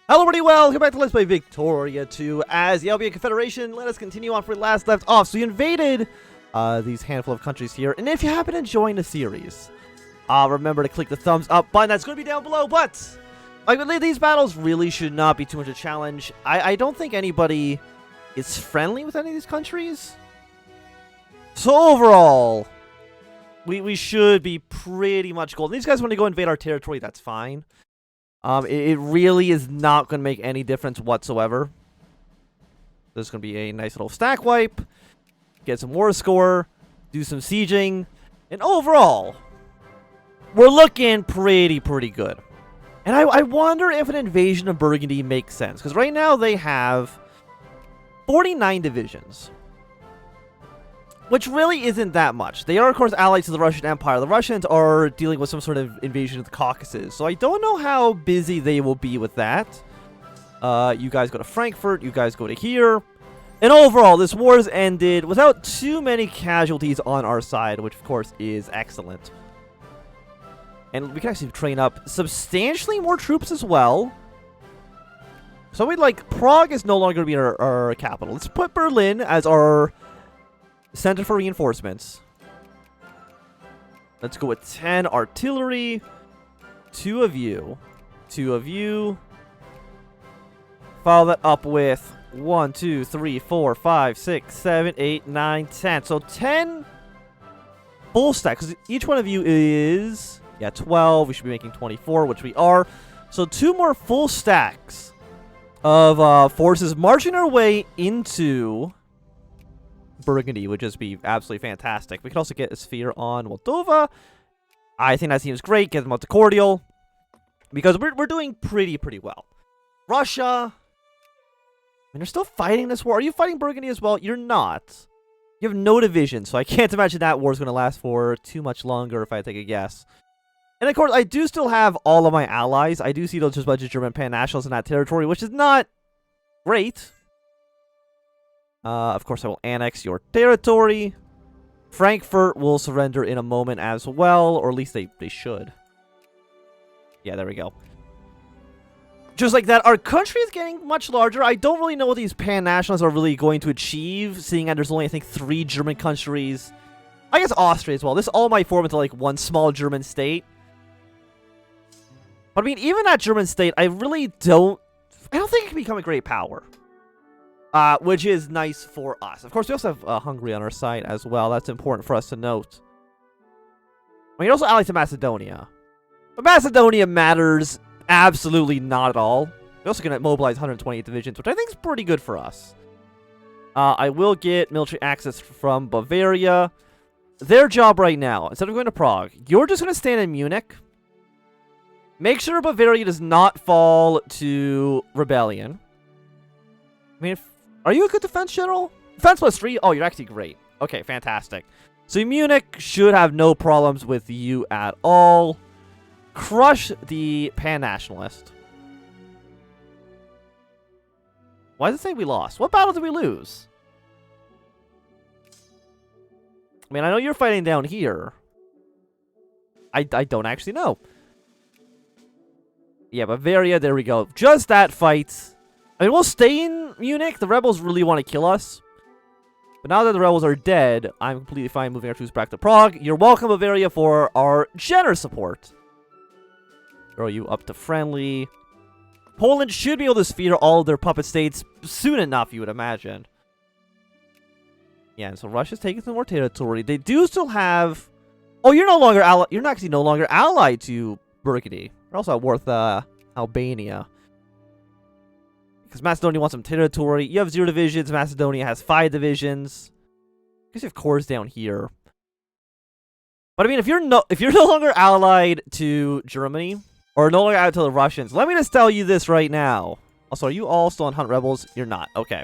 Hello everybody, welcome back to Let's Play Victoria 2 as the Albanian Confederation. Let us continue on where we last left off. So we invaded these handful of countries here, and if you happen to join the series, remember to click the thumbs up button. That's going to be down below, but these battles really should not be too much a challenge. I don't think anybody is friendly with any of these countries. So overall, we should be pretty much golden. These guys want to go invade our territory, that's fine. It really is not going to make any difference whatsoever. There's going to be a nice little stack wipe, get some war score, do some sieging, and overall, we're looking pretty good. And I wonder if an invasion of Burgundy makes sense, because right now they have 49 divisions, which really isn't that much. They are, of course, allied to the Russian Empire. The Russians are dealing with some sort of invasion of the Caucasus, so I don't know how busy they will be with that. You guys go to Frankfurt, you guys go to here. And overall, this war has ended without too many casualties on our side, which, of course, is excellent. And we can actually train up substantially more troops as well. So Prague is no longer going to be our capital. Let's put Berlin as our center for reinforcements. Let's go with 10 artillery. 2 of you. 2 of you. Follow that up with 1, 2, 3, 4, 5, 6, 7, 8, 9, 10. So 10 full stacks. Because each one of you is, 12. We should be making 24, which we are. So 2 more full stacks of forces marching our way into Burgundy would just be absolutely fantastic. We could also get a sphere on Moldova. I think that seems great. Get them out to Cordial. Because we're doing pretty well. Russia. I mean, they're still fighting this war. Are you fighting Burgundy as well? You're not. You have no division, so I can't imagine that war is going to last for too much longer if I take a guess. And of course, I do still have all of my allies. I do see those just bunch of German pan-nationals in that territory, which is not great. Of course, I will annex your territory. Frankfurt will surrender in a moment as well, or at least they should. Yeah, there we go. Just like that, our country is getting much larger. I don't really know what these pan-nationals are really going to achieve, seeing that there's only, I think, 3 German countries. I guess Austria as well. This all might form into, one small German state. But, I mean, even that German state, I don't think it can become a great power. Which is nice for us. Of course, we also have Hungary on our side as well. That's important for us to note. I mean, you're also allied to Macedonia. But Macedonia matters absolutely not at all. We're also going to mobilize 128 divisions, which I think is pretty good for us. I will get military access from Bavaria. Their job right now, instead of going to Prague, you're just going to stand in Munich. Make sure Bavaria does not fall to rebellion. I mean, are you a good defense general? Defense +3? Oh, you're actually great. Okay, fantastic. So Munich should have no problems with you at all. Crush the pan-nationalist. Why does it say we lost? What battle did we lose? I mean, I know you're fighting down here. I don't actually know. Yeah, Bavaria, there we go. Just that fight. I mean, we'll stay in Munich. The rebels really want to kill us. But now that the rebels are dead, I'm completely fine moving our troops back to Prague. You're welcome, Bavaria, for our generous support. Throw you up to friendly. Poland should be able to sphere all of their puppet states soon enough, you would imagine. Yeah, and so Russia's taking some more territory. They do still have... Oh, you're no longer allied. You're actually no longer allied to Burgundy. You're also at war with Albania. Because Macedonia wants some territory. You have 0 divisions. Macedonia has 5 divisions. I guess you have corps down here. But I mean, if you're no longer allied to Germany, or no longer allied to the Russians, let me just tell you this right now. Also, are you all still on Hunt Rebels? You're not. Okay.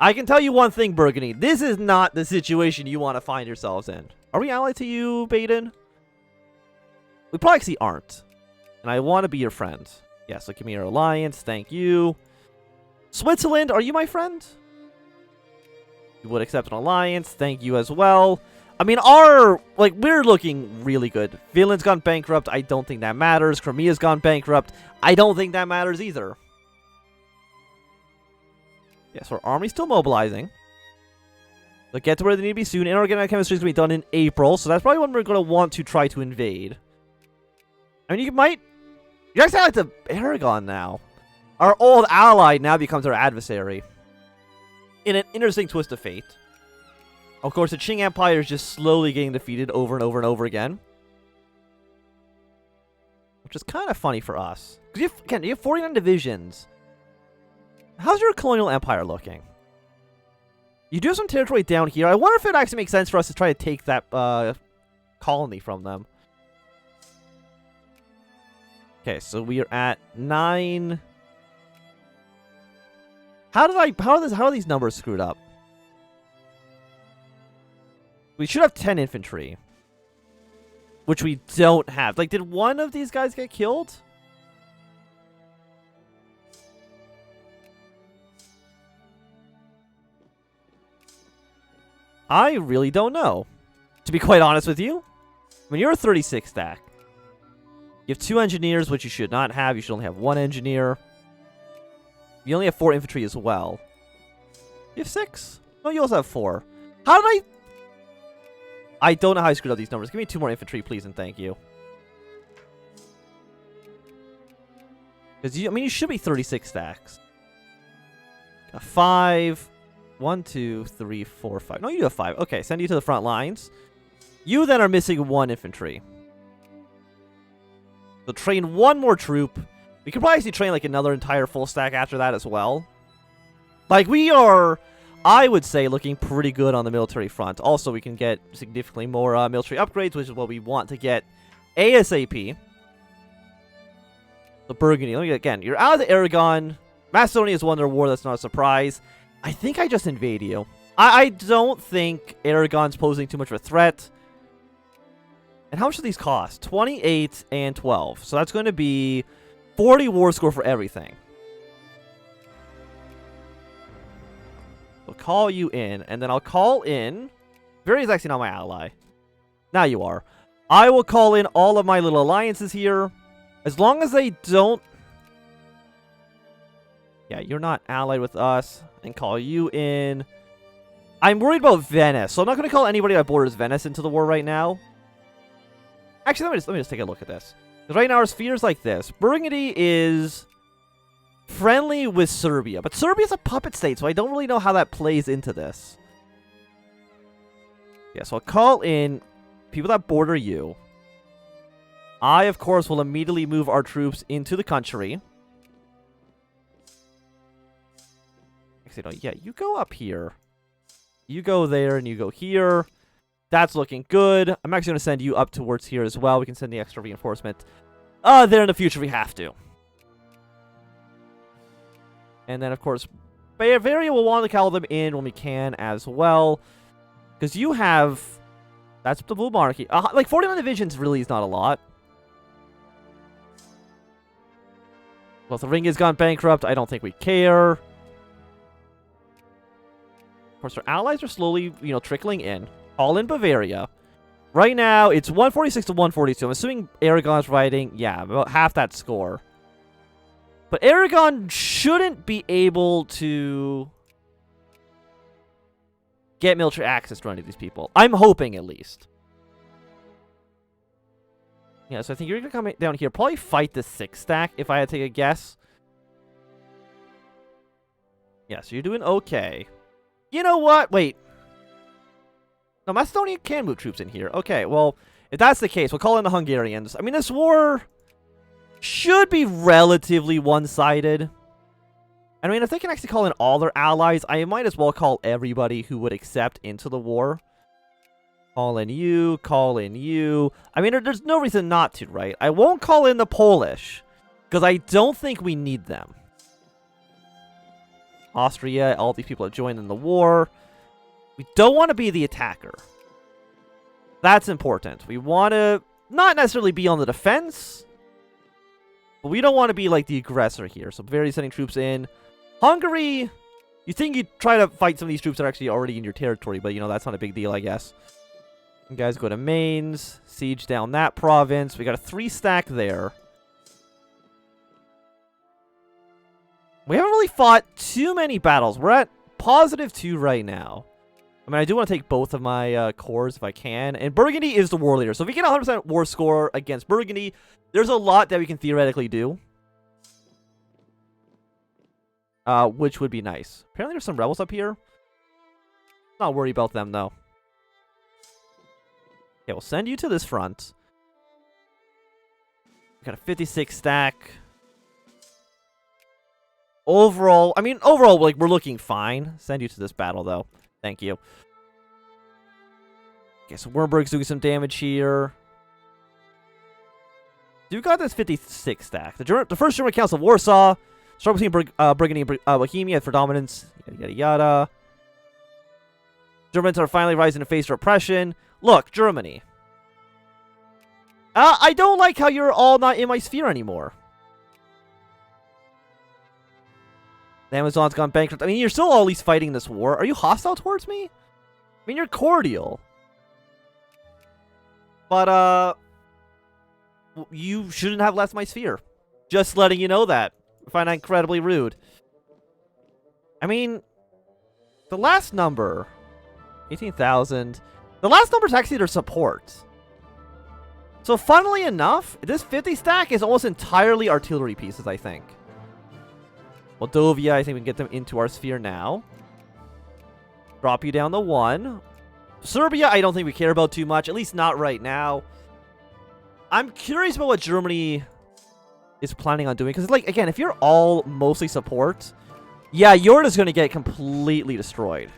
I can tell you one thing, Burgundy. This is not the situation you want to find yourselves in. Are we allied to you, Baden? We probably actually aren't. And I want to be your friend. Yeah, so give me your alliance. Thank you. Switzerland, are you my friend? You would accept an alliance. Thank you as well. I mean, we're looking really good. Finland's gone bankrupt. I don't think that matters. Crimea's gone bankrupt. I don't think that matters either. Yeah, so our army's still mobilizing. They'll get to where they need to be soon. Inorganic chemistry is going to be done in April, so that's probably when we're going to want to try to invade. I mean, you guys sound like the Aragon now. Our old ally now becomes our adversary. In an interesting twist of fate. Of course, the Qing Empire is just slowly getting defeated over and over and over again. Which is kind of funny for us. Because you have 49 divisions. How's your colonial empire looking? You do have some territory down here. I wonder if it actually makes sense for us to try to take that colony from them. Okay, so we are at 9. How are these numbers screwed up? We should have 10 infantry. Which we don't have. Like, did one of these guys get killed? I really don't know. To be quite honest with you. I mean, you're a 36 stack. You have 2 engineers, which you should not have. You should only have 1 engineer. You only have 4 infantry as well. You have 6? No, you also have 4. How did I don't know how I screwed up these numbers. Give me 2 more infantry, please, and thank you. Because, you should be 36 stacks. 5. 1, 2, 3, 4, 5. No, you do have 5. Okay, send you to the front lines. You then are missing 1 infantry. So train 1 more troop. We could probably actually train like another entire full stack after that as well. Like, we are, I would say, looking pretty good on the military front. Also, we can get significantly more military upgrades, which is what we want to get ASAP. So Burgundy, let me get again. You're out of the Aragon. Macedonia has won their war. That's not a surprise. I think I just invade you. I don't think Aragon's posing too much of a threat. And how much do these cost? 28 and 12. So that's going to be 40 war score for everything. We'll call you in, and then I'll call in... Very is actually not my ally. Now you are. I will call in all of my little alliances here. As long as they don't... Yeah, you're not allied with us. And call you in. I'm worried about Venice, so I'm not going to call anybody that borders Venice into the war right now. Actually, let me just take a look at this. Because right now our sphere is like this. Burgundy is friendly with Serbia, but Serbia's a puppet state, so I don't really know how that plays into this. Yeah, so I'll call in people that border you. I, of course, will immediately move our troops into the country. Actually, no, yeah, you go up here. You go there, and you go here. That's looking good. I'm actually going to send you up towards here as well. We can send the extra reinforcement there in the future if we have to. And then, of course, Bavaria will want to call them in when we can as well. Because you have... That's the blue monarchy. Like, 49 divisions really is not a lot. Well, if the ring has gone bankrupt, I don't think we care. Of course, our allies are slowly, trickling in. All in Bavaria. Right now, it's 146 to 142. I'm assuming Aragon's riding, yeah, about half that score. But Aragon shouldn't be able to get military access to any of these people. I'm hoping, at least. Yeah, so I think you're going to come down here. Probably fight the 6 stack, if I had to take a guess. Yeah, so you're doing okay. You know what? Wait. No, Macedonia can move troops in here. Okay, well, if that's the case, we'll call in the Hungarians. I mean, this war should be relatively one-sided. I mean, if they can actually call in all their allies, I might as well call everybody who would accept into the war. Call in you, call in you. I mean, there's no reason not to, right? I won't call in the Polish, because I don't think we need them. Austria, all these people have joined in the war. We don't want to be the attacker. That's important. We want to not necessarily be on the defense, but we don't want to be like the aggressor here. So Bavaria's sending troops in. Hungary, you think you'd try to fight some of these troops that are actually already in your territory, but that's not a big deal, I guess. You guys go to Mainz, siege down that province. We got a 3-stack there. We haven't really fought too many battles. We're at +2 right now. I mean, I do want to take both of my cores if I can. And Burgundy is the war leader. So if we get a 100% war score against Burgundy, there's a lot that we can theoretically do. Which would be nice. Apparently there's some rebels up here. Not worried about them, though. Okay, we'll send you to this front. We got a 56 stack. Overall, like, we're looking fine. Send you to this battle, though. Thank you. Okay, so Wurmberg's doing some damage here. You got this 56 stack. The first German Council of Warsaw. Struggle between Burgundy and Bohemia for dominance. Yada, yada, yada. Germans are finally rising to face repression. Look, Germany. I don't like how you're all not in my sphere anymore. The Amazon's gone bankrupt. I mean, you're still at least fighting this war. Are you hostile towards me? I mean, you're cordial. But, you shouldn't have left my sphere. Just letting you know that. I find that incredibly rude. I mean, the last number, 18,000. The last number is actually their support. So, funnily enough, this 50 stack is almost entirely artillery pieces, I think. Moldova, I think we can get them into our sphere now. Drop you down to 1. Serbia, I don't think we care about too much, at least not right now. I'm curious about what Germany is planning on doing, because, like, again, if you're all mostly support, yeah, you're just going to get completely destroyed.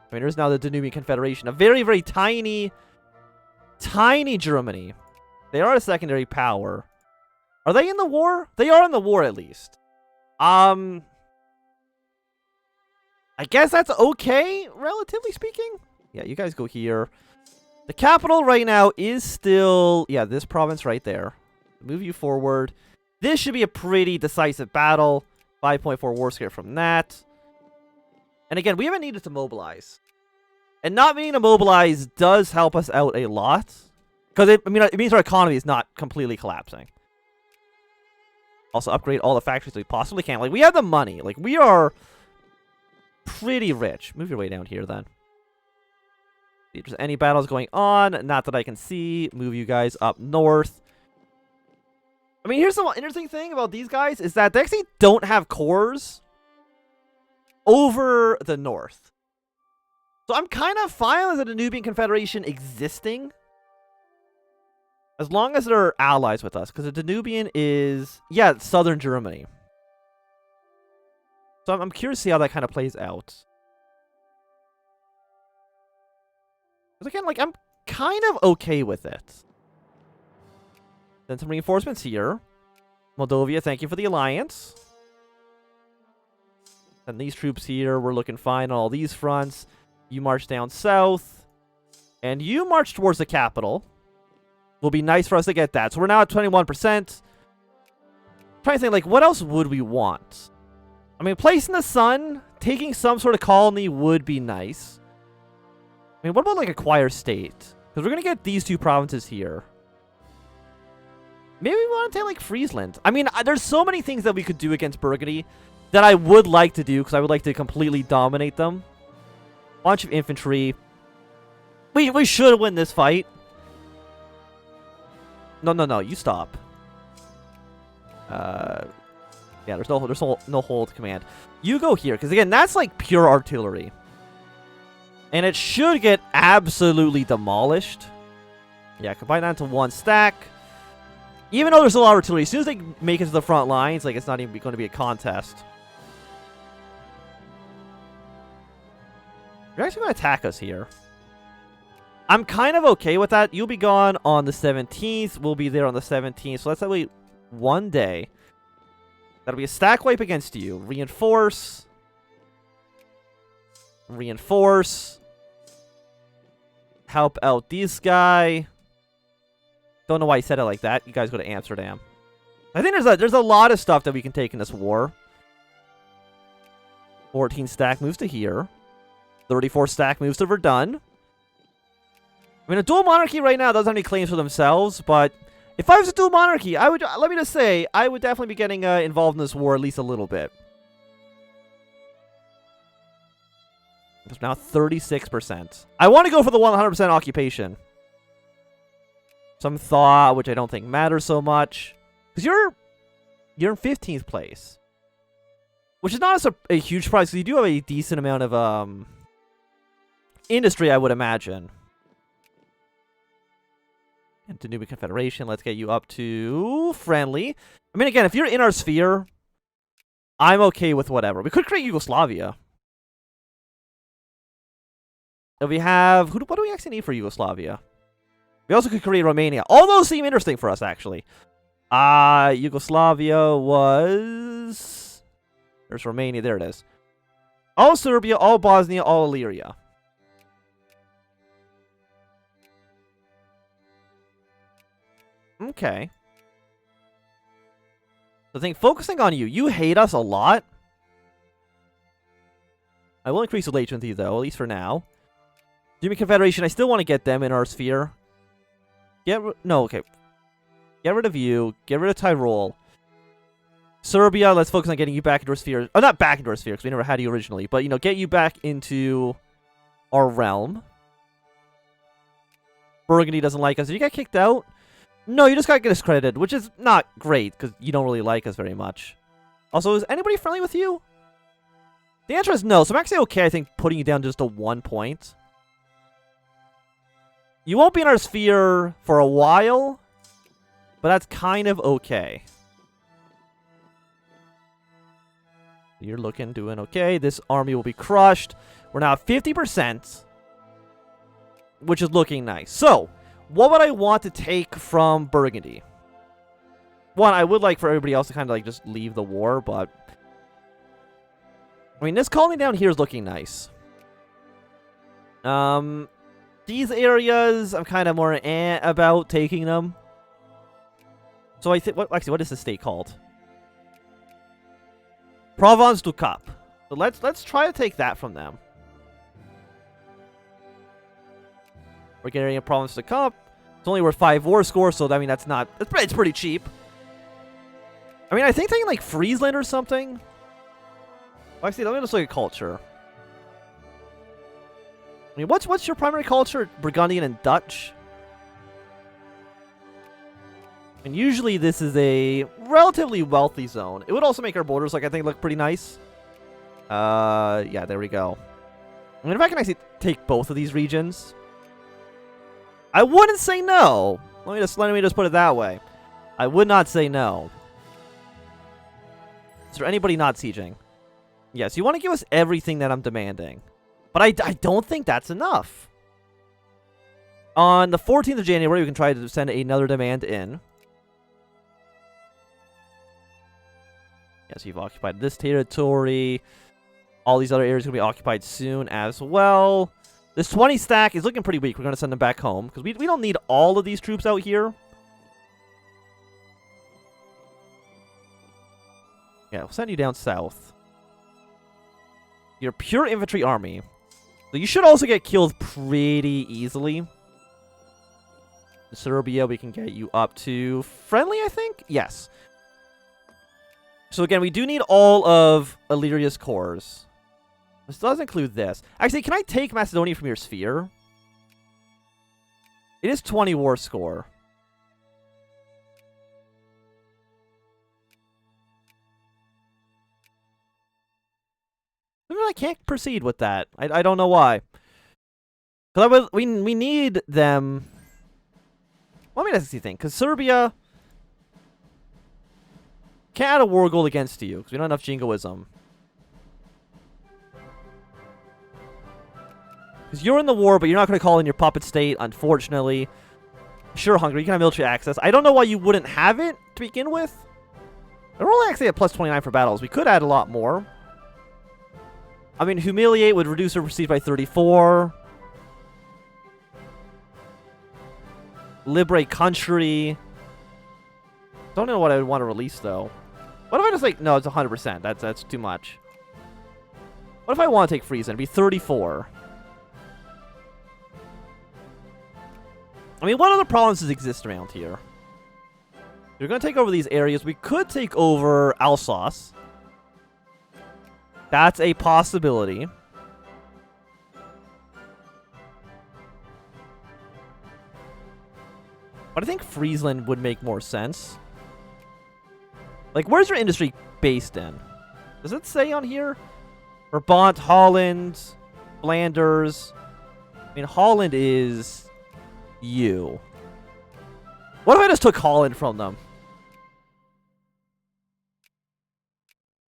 I mean, there's now the Danubian Confederation, a very, very tiny Germany. They are a secondary power. Are they in the war? They are in the war, at least. I guess that's okay, relatively speaking. Yeah, you guys go here. The capital right now is still, yeah, this province right there. Move you forward. This should be a pretty decisive battle. 5.4 war score from that. And again, we haven't needed to mobilize. And not needing to mobilize does help us out a lot. Because it means our economy is not completely collapsing. Also, upgrade all the factories we possibly can. Like, we have the money. Like, we are pretty rich. Move your way down here, then. If there's any battles going on, not that I can see. Move you guys up north. I mean, here's the interesting thing about these guys is that they actually don't have cores over the north. So I'm kind of fine with the Danubian Confederation existing. As long as they're allies with us. Because the Danubian is, yeah, southern Germany. So I'm curious to see how that kind of plays out. Because again, like, I'm kind of okay with it. Then some reinforcements here. Moldova, thank you for the alliance. And these troops here, we're looking fine on all these fronts. You march down south. And you march towards the capital. Will be nice for us to get that. So we're now at 21%. Trying to think, like, what else would we want? I mean, place in the sun, taking some sort of colony would be nice. I mean, what about, like, acquire state? Because we're going to get these two provinces here. Maybe we want to take, like, Friesland. I mean, there's so many things that we could do against Burgundy that I would like to do, because I would like to completely dominate them. Bunch of infantry. We should win this fight. No, you stop. Yeah, there's no hold command. You go here, because again, that's like pure artillery. And it should get absolutely demolished. Yeah, combine that into one stack. Even though there's a lot of artillery, as soon as they make it to the front lines, like, it's not even going to be a contest. You're actually going to attack us here. I'm kind of okay with that. You'll be gone on the 17th. We'll be there on the 17th. So let's wait one day. That'll be a stack wipe against you. Reinforce. Reinforce. Help out this guy. Don't know why he said it like that. You guys go to Amsterdam. I think there's a lot of stuff that we can take in this war. 14 stack moves to here. 34 stack moves to Verdun. I mean, a dual monarchy right now doesn't have any claims for themselves, but if I was a dual monarchy, I would, let me just say, I would definitely be getting involved in this war at least a little bit. It's now 36%. I want to go for the 100% occupation. Some thought, which I don't think matters so much. Because you're in 15th place. Which is not a huge price, because you do have a decent amount of industry, I would imagine. And Danube Confederation, let's get you up to friendly. I mean, again, if you're in our sphere, I'm okay with whatever. We could create Yugoslavia. And we have... what do we actually need for Yugoslavia? We also could create Romania. All those seem interesting for us, actually. Yugoslavia was... there's Romania. There it is. All Serbia, all Bosnia, all Illyria. Okay. The thing, focusing on you. You hate us a lot. I will increase legitimacy, though, at least for now. Jimmy Confederation, I still want to get them in our sphere. No, okay. Get rid of you. Get rid of Tyrol. Serbia, let's focus on getting you back into our sphere. Oh, not back into our sphere, because we never had you originally. But, you know, get you back into our realm. Burgundy doesn't like us. Did you get kicked out? No, you just got discredited, which is not great, because you don't really like us very much. Also, is anybody friendly with you? The answer is no, so I'm actually okay, I think, putting you down just to 1 point. You won't be in our sphere for a while, but that's kind of okay. You're doing okay. This army will be crushed. We're now at 50%, which is looking nice. So, what would I want to take from Burgundy? One, I would like for everybody else to kind of like just leave the war, but... I mean, this colony down here is looking nice. These areas, I'm kind of more about taking them. So I think, actually, what is this state called? Provence du Cap. So let's try to take that from them. We're getting a Provence du Cap. It's only worth 5 war score, so I mean that's not. It's pretty cheap. I mean, I think taking like Friesland or something. Oh, actually, let me just look at culture. I mean, what's your primary culture? Burgundian and Dutch. And usually this is a relatively wealthy zone. It would also make our borders, like, I think, look pretty nice. Yeah, there we go. I mean, if I can actually take both of these regions, I wouldn't say no. Let me just put it that way. I would not say no. Is there anybody not sieging? Yes, you want to give us everything that I'm demanding. But I don't think that's enough. On the 14th of January, we can try to send another demand in. Yes, you've occupied this territory. All these other areas are going to be occupied soon as well. This 20 stack is looking pretty weak. We're going to send them back home, because we don't need all of these troops out here. Yeah, we'll send you down south. You're pure infantry army. So you should also get killed pretty easily. In Serbia, we can get you up to friendly, I think? Yes. So again, we do need all of Illyria's cores. This does include this. Actually, can I take Macedonia from your sphere? It is 20 war score. I can't proceed with that. I don't know why. Because we need them. Let me just think. Because Serbia can't add a war goal against you because we don't have enough jingoism. Because you're in the war, but you're not going to call in your puppet state, unfortunately. Sure, Hungary, you can have military access. I don't know why you wouldn't have it to begin with. We're only actually at plus 29 for battles. We could add a lot more. I mean, Humiliate would reduce our prestige by 34. Liberate country. Don't know what I would want to release, though. What if I just, like, no, it's 100%. That's too much. What if I want to take Friesland? It'd be 34. I mean, what other provinces exist around here? We're going to take over these areas. We could take over Alsace. That's a possibility. But I think Friesland would make more sense. Like, where's your industry based in? Does it say on here? Brabant, Holland, Flanders. I mean, Holland is you. What if I just took Holland from them?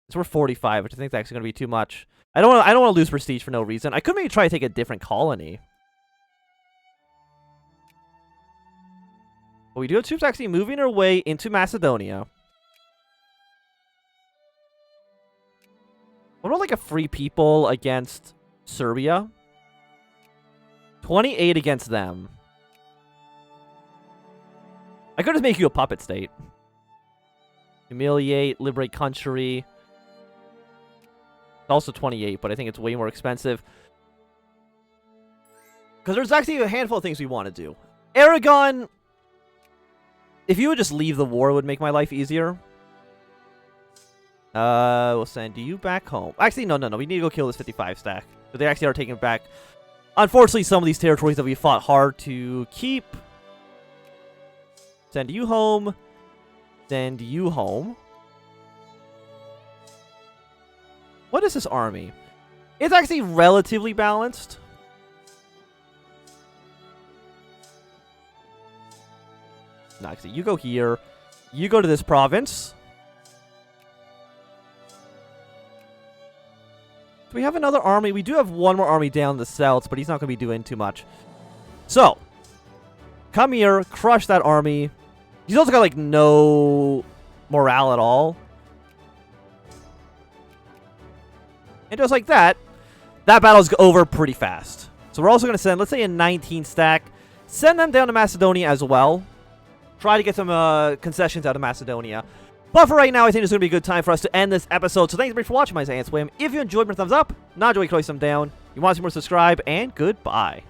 It's worth 45, which I think is actually going to be too much. I don't want to lose prestige for no reason. I could maybe try to take a different colony. But we do have troops actually moving their way into Macedonia. What about like a free people against Serbia? 28 against them. I could just make you a puppet state. Humiliate, liberate country. It's also 28, but I think it's way more expensive. Because there's actually a handful of things we want to do. Aragon, if you would just leave the war, it would make my life easier. We'll send you back home. Actually, no. We need to go kill this 55 stack. But they actually are taking it back. Unfortunately, some of these territories that we fought hard to keep. Send you home. Send you home. What is this army? It's actually relatively balanced. No, actually, you go here. You go to this province. Do we have another army? We do have one more army down the south, but he's not going to be doing too much. So, come here, crush that army. He's also got, like, no morale at all. And just like that, that battle's over pretty fast. So we're also going to send, let's say, a 19 stack. Send them down to Macedonia as well. Try to get some concessions out of Macedonia. But for right now, I think it's going to be a good time for us to end this episode. So thanks very much for watching, my Anthnwam. If you enjoyed, thumbs up. Not enjoyed, thumbs down. You want to see more, subscribe, and goodbye.